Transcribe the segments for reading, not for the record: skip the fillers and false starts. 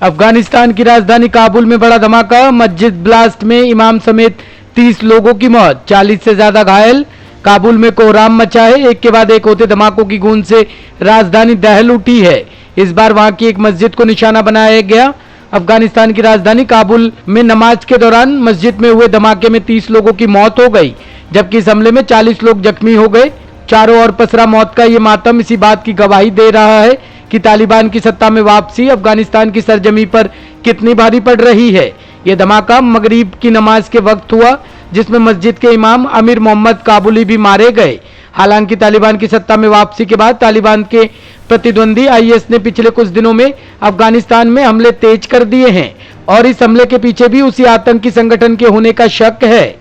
अफगानिस्तान की राजधानी काबुल में बड़ा धमाका, मस्जिद ब्लास्ट में इमाम समेत 30 लोगों की मौत, 40 से ज्यादा घायल। काबुल में कोहराम मचा है, एक के बाद एक होते धमाकों की गूंज से राजधानी दहल उठी है। इस बार वहां की एक मस्जिद को निशाना बनाया गया। अफगानिस्तान की राजधानी काबुल में नमाज के दौरान मस्जिद में हुए धमाके में 30 लोगों की मौत हो गई, जबकि इस हमले में 40 लोग जख्मी हो गए। चारों ओर पसरा मौत का ये मातम इसी बात की गवाही दे रहा है कि तालिबान की सत्ता में वापसी अफगानिस्तान की सरजमी पर कितनी भारी पड़ रही है। यह धमाका मगरिब की नमाज के वक्त हुआ, जिसमें मस्जिद के इमाम अमीर मोहम्मद काबुली भी मारे गए। हालांकि तालिबान की सत्ता में वापसी के बाद तालिबान के प्रतिद्वंदी आईएस ने पिछले कुछ दिनों में अफगानिस्तान में हमले तेज कर दिए हैं और इस हमले के पीछे भी उसी आतंकी संगठन के होने का शक है।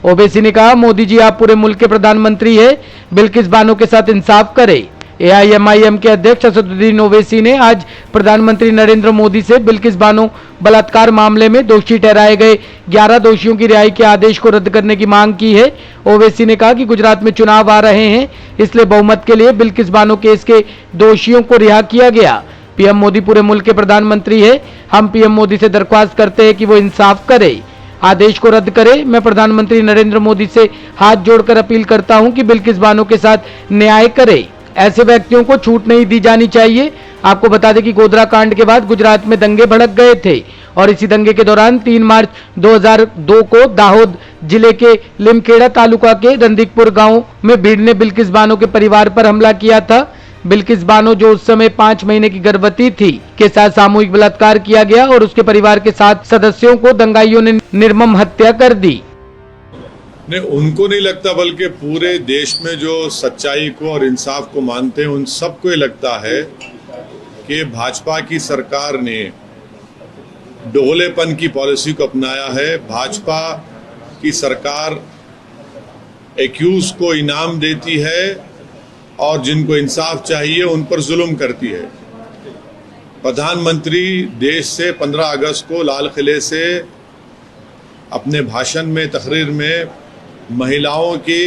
ओवैसी ने कहा, मोदी जी आप पूरे मुल्क के प्रधानमंत्री हैं, बिल्किस बानो के साथ इंसाफ करें। एआईएमआईएम के अध्यक्ष असदुद्दीन ओवैसी ने आज प्रधानमंत्री नरेंद्र मोदी से बिल्किस बानो बलात्कार मामले में दोषी ठहराए गए 11 दोषियों की रिहाई के आदेश को रद्द करने की मांग की है। ओवैसी ने कहा कि गुजरात में चुनाव आ रहे हैं, इसलिए बहुमत के लिए बिल्किस बानो केस के दोषियों को रिहा किया गया। पीएम मोदी पूरे मुल्क के प्रधानमंत्री है, हम पीएम मोदी से दरख्वास्त करते हैं कि वो इंसाफ करे, आदेश को रद्द करे। मैं प्रधानमंत्री नरेंद्र मोदी से हाथ जोड़कर अपील करता हूं कि बिल्किस बानो के साथ न्याय करे, ऐसे व्यक्तियों को छूट नहीं दी जानी चाहिए। आपको बता दें कि गोधरा कांड के बाद गुजरात में दंगे भड़क गए थे और इसी दंगे के दौरान 3 मार्च 2002 को दाहोद जिले के लिमखेड़ा तालुका के रंदीकपुर गांव में भीड़ ने बिल्किस बानो के परिवार पर हमला किया था। बिल्किस बानो, जो उस समय 5 महीने की गर्भवती थी, के साथ सामूहिक बलात्कार किया गया और उसके परिवार के 7 सदस्यों को दंगाइयों ने निर्मम हत्या कर दी। नहीं, उनको नहीं लगता, बल्कि पूरे देश में जो सच्चाई को और इंसाफ को मानते हैं उन सबको ये लगता है कि भाजपा की सरकार ने डोलेपन की पॉलिसी को अपनाया है। भाजपा की सरकार एक्यूज को इनाम देती है और जिनको इंसाफ चाहिए उन पर जुल्म करती है। प्रधानमंत्री देश से 15 अगस्त को लाल किले से अपने भाषण में, तकरीर में महिलाओं की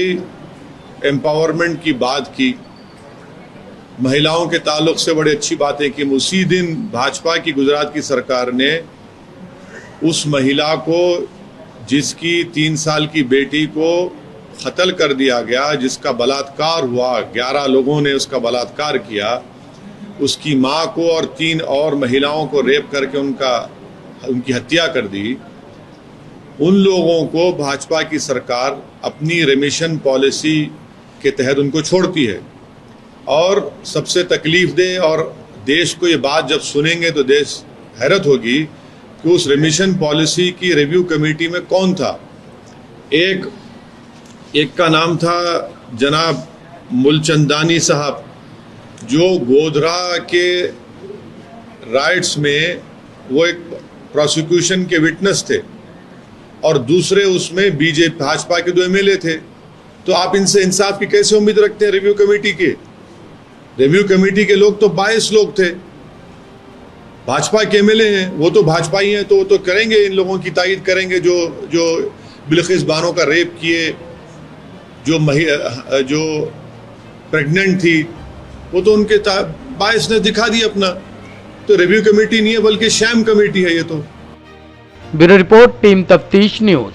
एम्पावरमेंट की बात की, महिलाओं के ताल्लुक से बड़ी अच्छी बातें की। उसी दिन भाजपा की गुजरात की सरकार ने उस महिला को, जिसकी 3 साल की बेटी को कत्ल कर दिया गया, जिसका बलात्कार हुआ, 11 लोगों ने उसका बलात्कार किया, उसकी माँ को और 3 और महिलाओं को रेप करके उनकी हत्या कर दी। उन लोगों को भाजपा की सरकार अपनी रेमिशन पॉलिसी के तहत उनको छोड़ती है। और सबसे तकलीफ दे, और देश को ये बात जब सुनेंगे तो देश हैरत होगी कि उस रेमिशन पॉलिसी की रिव्यू कमेटी में कौन था। एक का नाम था जनाब मुलचंदानी साहब, जो गोधरा के राइट्स में वो एक प्रोसिक्यूशन के विटनेस थे, और दूसरे उसमें बीजेपी भाजपा के 2 एमएलए थे। तो आप इनसे इंसाफ की कैसे उम्मीद रखते हैं? रिव्यू कमेटी के लोग तो 22 लोग थे, भाजपा के एमएलए हैं, वो तो भाजपा ही हैं, तो वो तो करेंगे, इन लोगों की तायद करेंगे जो बिल्किस बानो का रेप किए, जो प्रेग्नेंट थी, वो तो उनके 22 ने दिखा दी अपना। तो रिव्यू कमेटी नहीं है, बल्कि शैम कमेटी है ये तो। ब्यूरो रिपोर्ट, टीम तफ्तीश न्यूज।